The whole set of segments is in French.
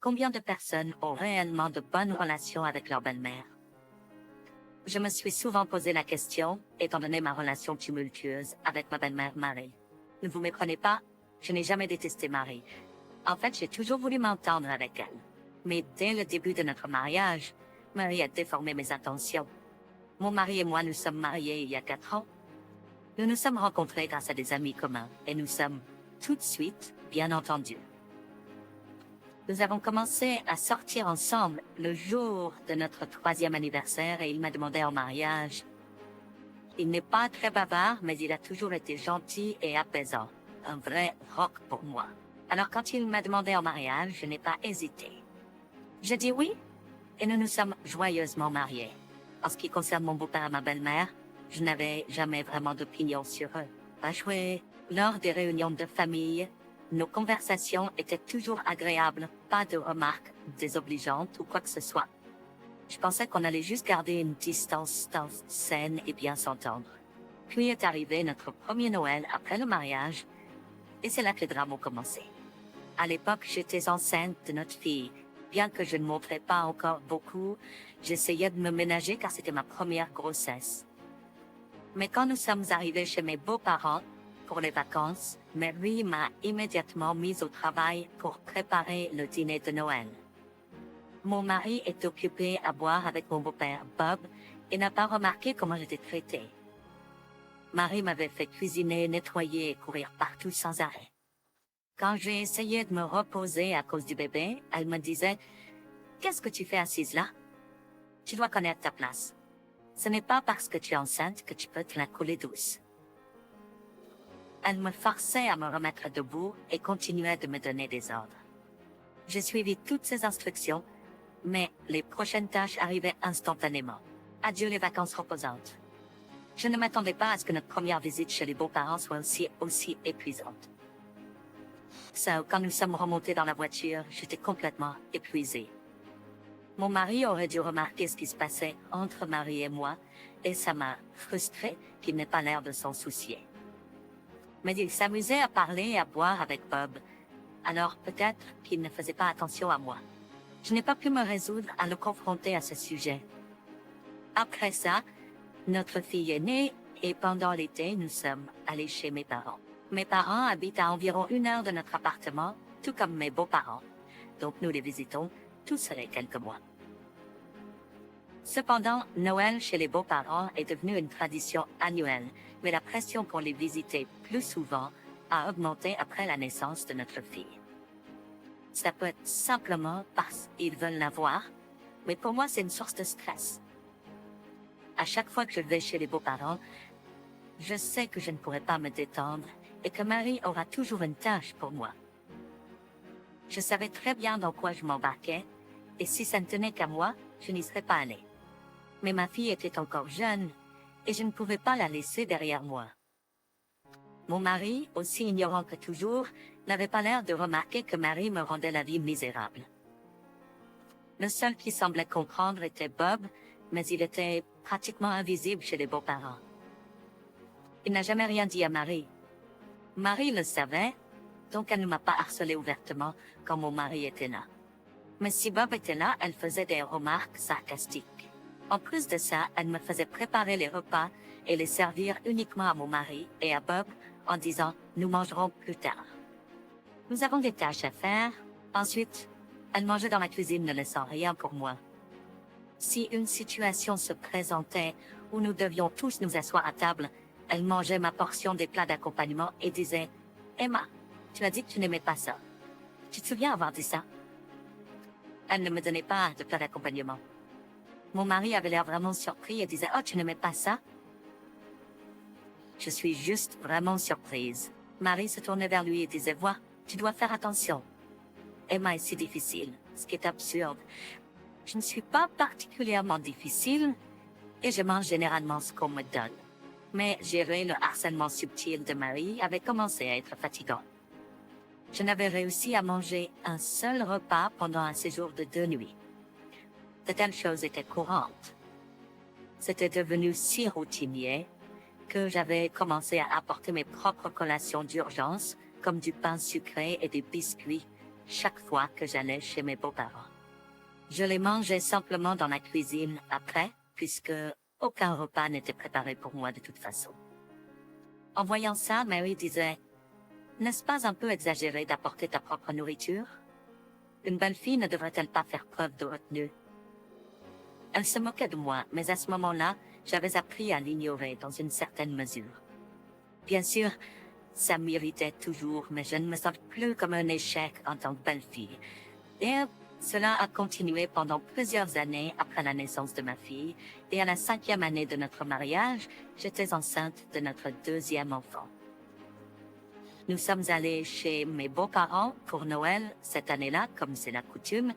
combien de personnes ont réellement de bonnes relations avec leur belle-mère? Je me suis souvent posé la question, étant donné ma relation tumultueuse avec ma belle-mère Marie. Ne vous méprenez pas, je n'ai jamais détesté Marie. En fait, j'ai toujours voulu m'entendre avec elle. Mais dès le début de notre mariage, Marie a déformé mes intentions. Mon mari et moi nous sommes mariés il y a 4 ans. Nous nous sommes rencontrés grâce à des amis communs et nous sommes, tout de suite, bien entendus. Nous avons commencé à sortir ensemble le jour de notre 3e anniversaire et il m'a demandé en mariage. Il n'est pas très bavard, mais il a toujours été gentil et apaisant. Un vrai roc pour moi. Alors quand il m'a demandé en mariage, je n'ai pas hésité. J'ai dit oui et nous nous sommes joyeusement mariés. En ce qui concerne mon beau-père et ma belle-mère, je n'avais jamais vraiment d'opinion sur eux. Pas joué. Lors des réunions de famille, nos conversations étaient toujours agréables, pas de remarques désobligeantes ou quoi que ce soit. Je pensais qu'on allait juste garder une distance saine et bien s'entendre. Puis est arrivé notre premier Noël après le mariage, et c'est là que les drames ont commencé. À l'époque, j'étais enceinte de notre fille. Bien que je ne montrais pas encore beaucoup, j'essayais de me ménager car c'était ma première grossesse. Mais quand nous sommes arrivés chez mes beaux-parents, pour les vacances, Mary m'a immédiatement mise au travail pour préparer le dîner de Noël. Mon mari est occupé à boire avec mon beau-père Bob et n'a pas remarqué comment j'étais traitée. Marie m'avait fait cuisiner, nettoyer et courir partout sans arrêt. Quand j'ai essayé de me reposer à cause du bébé, elle me disait « Qu'est-ce que tu fais assise là? Tu dois connaître ta place. Ce n'est pas parce que tu es enceinte que tu peux te la couler douce. » Elle me forçait à me remettre debout et continuait de me donner des ordres. J'ai suivi toutes ses instructions, mais les prochaines tâches arrivaient instantanément. Adieu les vacances reposantes. Je ne m'attendais pas à ce que notre première visite chez les beaux-parents soit aussi épuisante. Quand nous sommes remontés dans la voiture, j'étais complètement épuisée. Mon mari aurait dû remarquer ce qui se passait entre Marie et moi, et ça m'a frustrée qu'il n'ait pas l'air de s'en soucier. Mais il s'amusait à parler et à boire avec Bob, alors peut-être qu'il ne faisait pas attention à moi. Je n'ai pas pu me résoudre à le confronter à ce sujet. Après ça, notre fille est née et pendant l'été, nous sommes allés chez mes parents. Mes parents habitent à environ 1 heure de notre appartement, tout comme mes beaux-parents. Donc nous les visitons tous les quelques mois. Cependant, Noël chez les beaux-parents est devenu une tradition annuelle, mais la pression pour les visiter plus souvent a augmenté après la naissance de notre fille. Ça peut être simplement parce qu'ils veulent la voir, mais pour moi c'est une source de stress. À chaque fois que je vais chez les beaux-parents, je sais que je ne pourrai pas me détendre et que Marie aura toujours une tâche pour moi. Je savais très bien dans quoi je m'embarquais, et si ça ne tenait qu'à moi, je n'y serais pas allée. Mais ma fille était encore jeune, et je ne pouvais pas la laisser derrière moi. Mon mari, aussi ignorant que toujours, n'avait pas l'air de remarquer que Marie me rendait la vie misérable. Le seul qui semblait comprendre était Bob, mais il était pratiquement invisible chez les beaux-parents. Il n'a jamais rien dit à Marie. Marie le savait, donc elle ne m'a pas harcelée ouvertement quand mon mari était là. Mais si Bob était là, elle faisait des remarques sarcastiques. En plus de ça, elle me faisait préparer les repas et les servir uniquement à mon mari et à Bob en disant « nous mangerons plus tard ». Nous avons des tâches à faire. Ensuite, elle mangeait dans la cuisine ne laissant rien pour moi. Si une situation se présentait où nous devions tous nous asseoir à table, elle mangeait ma portion des plats d'accompagnement et disait « Emma, tu as dit que tu n'aimais pas ça. Tu te souviens avoir dit ça ?» Elle ne me donnait pas de plats d'accompagnement. Mon mari avait l'air vraiment surpris et disait « Oh, tu n'aimais pas ça ?» Je suis juste vraiment surprise. Marie se tournait vers lui et disait « Vois, tu dois faire attention. Emma est si difficile, ce qui est absurde. Je ne suis pas particulièrement difficile et je mange généralement ce qu'on me donne. » Mais gérer le harcèlement subtil de Marie avait commencé à être fatigant. Je n'avais réussi à manger un seul repas pendant un séjour de 2 nuits. De telles choses étaient courantes. C'était devenu si routinier que j'avais commencé à apporter mes propres collations d'urgence, comme du pain sucré et des biscuits, chaque fois que j'allais chez mes beaux-parents. Je les mangeais simplement dans la cuisine après, puisque aucun repas n'était préparé pour moi de toute façon. En voyant ça, Mary disait, « N'est-ce pas un peu exagéré d'apporter ta propre nourriture? Une belle fille ne devrait-elle pas faire preuve de retenue? » Elle se moquait de moi, mais à ce moment-là, j'avais appris à l'ignorer dans une certaine mesure. Bien sûr, ça m'irritait toujours, mais je ne me sentais plus comme un échec en tant que belle fille. Et cela a continué pendant plusieurs années après la naissance de ma fille, et à la 5e année de notre mariage, j'étais enceinte de notre 2e enfant. Nous sommes allés chez mes beaux-parents pour Noël cette année-là, comme c'est la coutume,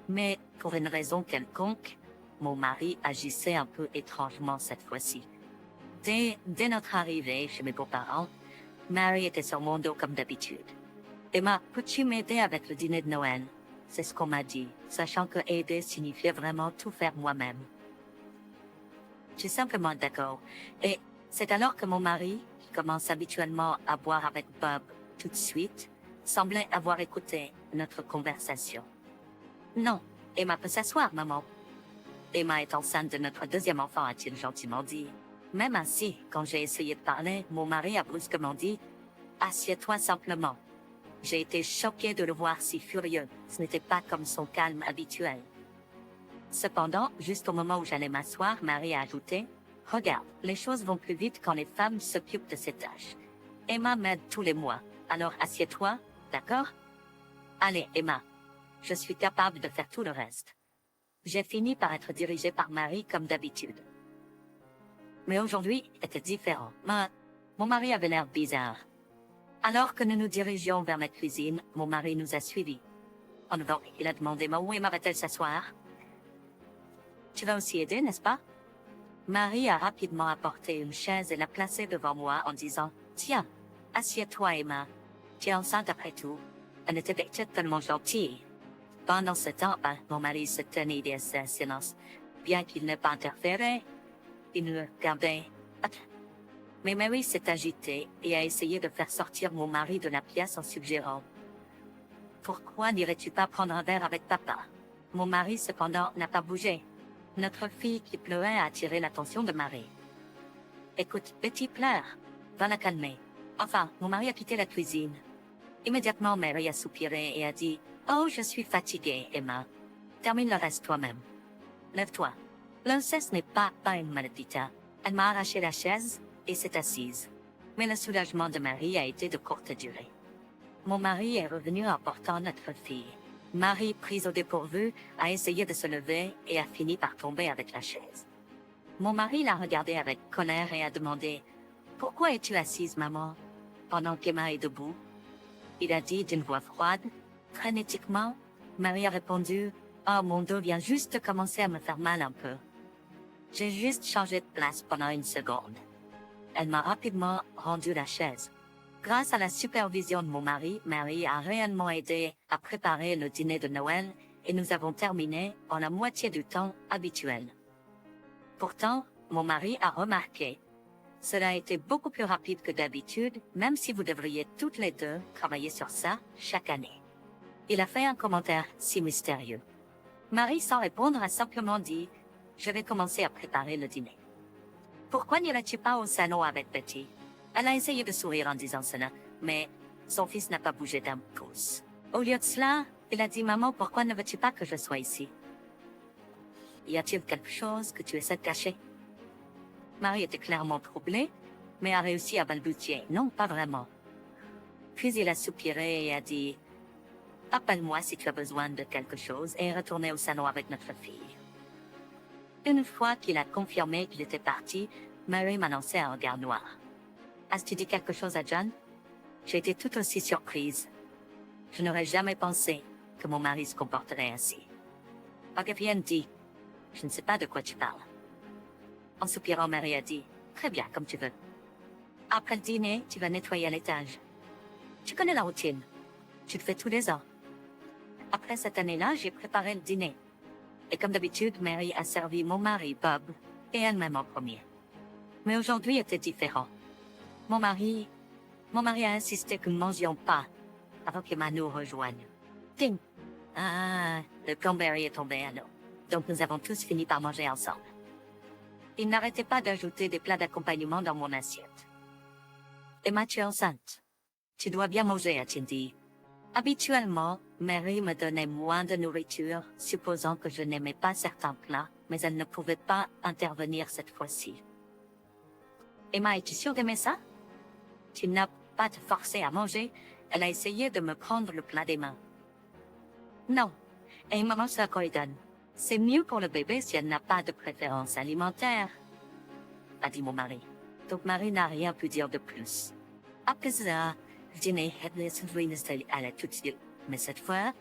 mais pour une raison quelconque, mon mari agissait un peu étrangement cette fois-ci. Dès notre arrivée chez mes beaux-parents, Mary était sur mon dos comme d'habitude. Emma, peux-tu m'aider avec le dîner de Noël? C'est ce qu'on m'a dit, sachant que aider signifiait vraiment tout faire moi-même. J'ai simplement d'accord. Et c'est alors que mon mari, qui commence habituellement à boire avec Bob tout de suite, semblait avoir écouté notre conversation. Non, Emma peut s'asseoir, maman. Emma est enceinte de notre 2e enfant, a-t-il gentiment dit. Même ainsi, quand j'ai essayé de parler, mon mari a brusquement dit « Assieds-toi simplement ». J'ai été choquée de le voir si furieux. Ce n'était pas comme son calme habituel. Cependant, juste au moment où j'allais m'asseoir, Mary a ajouté « Regarde, les choses vont plus vite quand les femmes s'occupent de ces tâches. Emma m'aide tous les mois, alors assieds-toi, d'accord? Allez, Emma, je suis capable de faire tout le reste. » J'ai fini par être dirigée par Mary comme d'habitude. Mais aujourd'hui était différent. Mon mari avait l'air bizarre. Alors que nous nous dirigions vers la cuisine, mon mari nous a suivis. En avant, il a demandé où Emma va-t-elle s'asseoir? Tu vas aussi aider, n'est-ce pas? Marie a rapidement apporté une chaise et l'a placée devant moi en disant « Tiens, assieds-toi, Emma. Tu es enceinte après tout. » Elle était tellement gentille. Pendant ce temps, mon mari se tenait de ce silence. Bien qu'il n'ait pas interféré, il nous regardait. Mais Mary s'est agitée et a essayé de faire sortir mon mari de la pièce en suggérant « Pourquoi n'irais-tu pas prendre un verre avec papa ?» Mon mari, cependant, n'a pas bougé. Notre fille qui pleurait a attiré l'attention de Mary. « Écoute, Betty pleure. Va la calmer. » Enfin, mon mari a quitté la cuisine. Immédiatement, Mary a soupiré et a dit « Oh, je suis fatiguée, Emma. Termine le reste toi-même. Lève-toi. » L'inceste n'est pas une maladie. Elle m'a arraché la chaise et s'est assise. Mais le soulagement de Mary a été de courte durée. Mon mari est revenu en portant notre fille. Marie, prise au dépourvu, a essayé de se lever et a fini par tomber avec la chaise. Mon mari l'a regardée avec colère et a demandé « Pourquoi es-tu assise, maman, pendant qu'Emma est debout ?» Il a dit d'une voix froide, frénétiquement. Marie a répondu « Oh, mon dos vient juste de commencer à me faire mal un peu. » J'ai juste changé de place pendant une seconde. Elle m'a rapidement rendu la chaise. Grâce à la supervision de mon mari, Mary a réellement aidé à préparer le dîner de Noël et nous avons terminé en la moitié du temps habituel. Pourtant, mon mari a remarqué. Cela a été beaucoup plus rapide que d'habitude, même si vous devriez toutes les deux travailler sur ça chaque année. Il a fait un commentaire si mystérieux. Marie, sans répondre, a simplement dit « Je vais commencer à préparer le dîner. » Pourquoi n'irais-tu pas au salon avec Betty? Elle a essayé de sourire en disant cela, mais son fils n'a pas bougé d'un pouce. Au lieu de cela, il a dit « Maman, pourquoi ne veux-tu pas que je sois ici? Y a-t-il quelque chose que tu essaies de cacher? » Marie était clairement troublée, mais a réussi à balbutier « Non, pas vraiment. » Puis il a soupiré et a dit « Appelle-moi si tu as besoin de quelque chose et retournez au salon avec notre fille. » Une fois qu'il a confirmé qu'il était parti, Mary m'a lancé un regard noir. « As-tu dit quelque chose à John? » J'ai été tout aussi surprise. Je n'aurais jamais pensé que mon mari se comporterait ainsi. Agapienne dit « Je ne sais pas de quoi tu parles. » En soupirant, Mary a dit « Très bien, comme tu veux. Après le dîner, tu vas nettoyer l'étage. Tu connais la routine. Tu le fais tous les ans. » Après cette année-là, j'ai préparé le dîner. Et comme d'habitude, Mary a servi mon mari, Bob, et elle-même en premier. Mais aujourd'hui était différent. Mon mari a insisté que nous ne mangions pas avant qu'Emma nous rejoigne. Ting! Ah, le cranberry est tombé à l'eau. Donc nous avons tous fini par manger ensemble. Il n'arrêtait pas d'ajouter des plats d'accompagnement dans mon assiette. Emma, tu es enceinte. Tu dois bien manger, a-t-il dit. Habituellement, Mary me donnait moins de nourriture, supposant que je n'aimais pas certains plats, mais elle ne pouvait pas intervenir cette fois-ci. Emma, es-tu sûre d'aimer ça? Tu n'as pas te forcer à manger. Elle a essayé de me prendre le plat des mains. Non. Et maman se donne. C'est mieux pour le bébé si elle n'a pas de préférence alimentaire, a dit mon mari. Donc Marie n'a rien pu dire de plus. Après ça, le dîner allait tout de suite. Mais cette fois,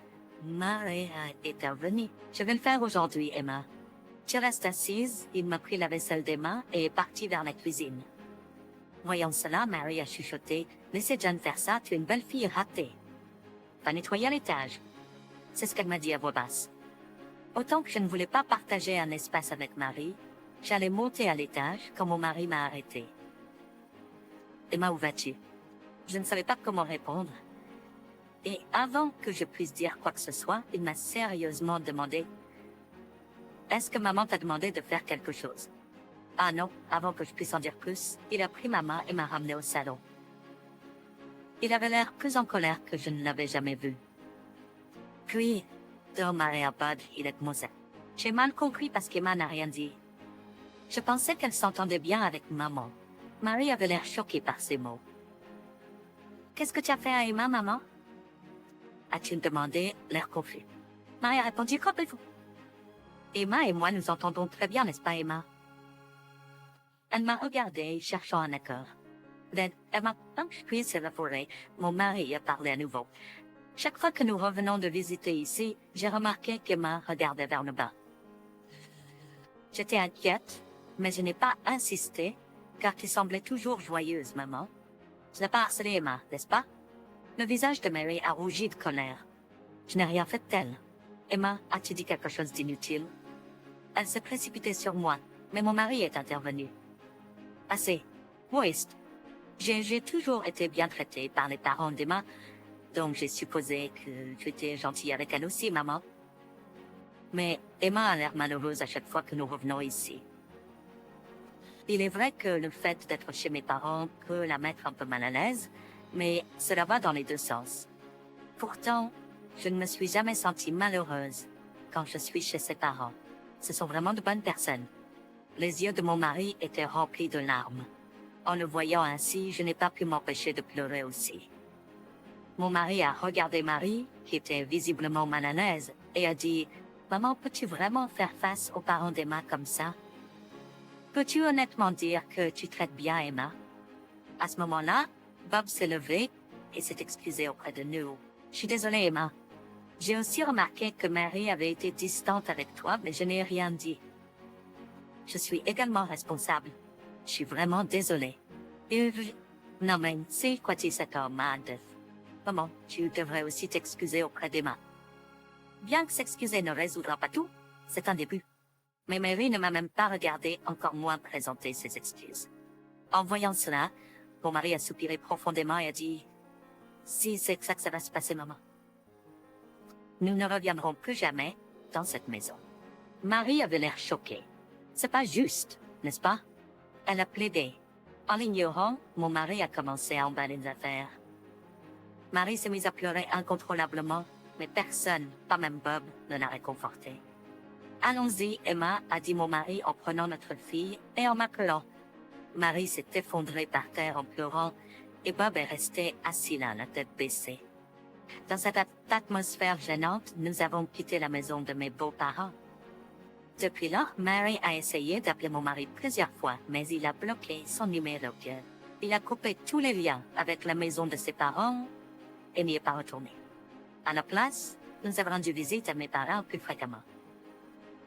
Marie a intervenu. Je vais le faire aujourd'hui, Emma. Tu restes assise, il m'a pris la vaisselle des mains et est parti vers la cuisine. Voyant cela, Marie a chuchoté. Laissez John faire ça, tu es une belle fille ratée. Va nettoyer l'étage. C'est ce qu'elle m'a dit à voix basse. Autant que je ne voulais pas partager un espace avec Marie, j'allais monter à l'étage quand mon mari m'a arrêté. Emma, où vas-tu? Je ne savais pas comment répondre. Et avant que je puisse dire quoi que ce soit, il m'a sérieusement demandé « Est-ce que maman t'a demandé de faire quelque chose ?» Ah non, avant que je puisse en dire plus, il a pris ma main et m'a ramené au salon. Il avait l'air plus en colère que je ne l'avais jamais vu. Puis, dans ma réabode, il a commencé. J'ai mal compris parce qu'Emma n'a rien dit. Je pensais qu'elle s'entendait bien avec maman. Marie avait l'air choquée par ces mots. Qu'est-ce que tu as fait à Emma, maman? A-t-il demandé, l'air confus. Marie a répondu, qu'en-vous? Emma et moi nous entendons très bien, n'est-ce pas, Emma? Elle m'a regardé, cherchant un accord. Emma, tant que je puis se l'avouer, mon mari a parlé à nouveau. Chaque fois que nous revenons de visiter ici, j'ai remarqué qu'Emma regardait vers le bas. J'étais inquiète, mais je n'ai pas insisté, car tu semblais toujours joyeuse, maman. Je n'ai pas harcelé Emma, n'est-ce pas? Le visage de Mary a rougi de colère. Je n'ai rien fait de tel. Emma, as-tu dit quelque chose d'inutile? Elle s'est précipitée sur moi, mais mon mari est intervenu. Assez. Moïste. J'ai toujours été bien traitée par les parents d'Emma, donc j'ai supposé que tu étais gentille avec elle aussi, maman. Mais Emma a l'air malheureuse à chaque fois que nous revenons ici. Il est vrai que le fait d'être chez mes parents peut la mettre un peu mal à l'aise, mais cela va dans les deux sens. Pourtant, je ne me suis jamais sentie malheureuse quand je suis chez ses parents. Ce sont vraiment de bonnes personnes. Les yeux de mon mari étaient remplis de larmes. En le voyant ainsi, je n'ai pas pu m'empêcher de pleurer aussi. Mon mari a regardé Marie, qui était visiblement mal à l'aise, et a dit « Maman, peux-tu vraiment faire face aux parents d'Emma comme ça? Peux-tu honnêtement dire que tu traites bien Emma ?» À ce moment-là, Bob s'est levé et s'est excusé auprès de nous. « Je suis désolée, Emma. J'ai aussi remarqué que Mary avait été distante avec toi, mais je n'ai rien dit. Je suis également responsable. Je suis vraiment désolée. Non, mais c'est quoi tu cet homme, Adolphe? Maman, tu devrais aussi t'excuser auprès d'Emma. Bien que s'excuser ne résoudra pas tout, c'est un début. Mais Mary ne m'a même pas regardé, encore moins présenté ses excuses. En voyant cela, mon mari a soupiré profondément et a dit « Si c'est ça que ça va se passer, maman. Nous ne reviendrons plus jamais dans cette maison. » Marie avait l'air choquée. C'est pas juste, n'est-ce pas? Elle a plaidé. En l'ignorant, mon mari a commencé à emballer les affaires. Marie s'est mise à pleurer incontrôlablement, mais personne, pas même Bob, ne l'a réconfortée. « Allons-y, Emma, a dit mon mari en prenant notre fille et en m'appelant. Marie s'est effondrée par terre en pleurant et Bob est resté assis là, la tête baissée. Dans cette atmosphère gênante, nous avons quitté la maison de mes beaux-parents. Depuis lors, Mary a essayé d'appeler mon mari plusieurs fois, mais il a bloqué son numéro. Il a coupé tous les liens avec la maison de ses parents et n'y est pas retourné. À la place, nous avons rendu visite à mes parents plus fréquemment.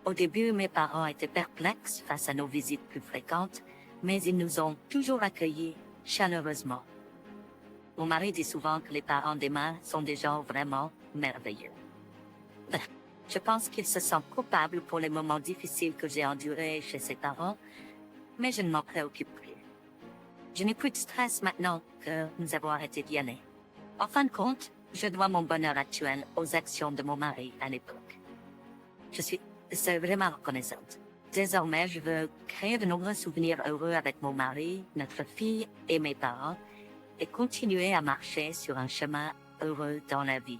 Au début, mes parents étaient perplexes face à nos visites plus fréquentes, mais ils nous ont toujours accueillis chaleureusement. Mon mari dit souvent que les parents d'Emma sont des gens vraiment merveilleux. Je pense qu'il se sent coupable pour les moments difficiles que j'ai endurés chez ses parents, mais je ne m'en préoccupe plus. Je n'ai plus de stress maintenant que nous avons arrêté d'y aller. En fin de compte, Je dois mon bonheur actuel aux actions de mon mari à l'époque. Je suis vraiment reconnaissante. Désormais, je veux créer de nombreux souvenirs heureux avec mon mari, notre fille et mes parents, et continuer à marcher sur un chemin heureux dans la vie.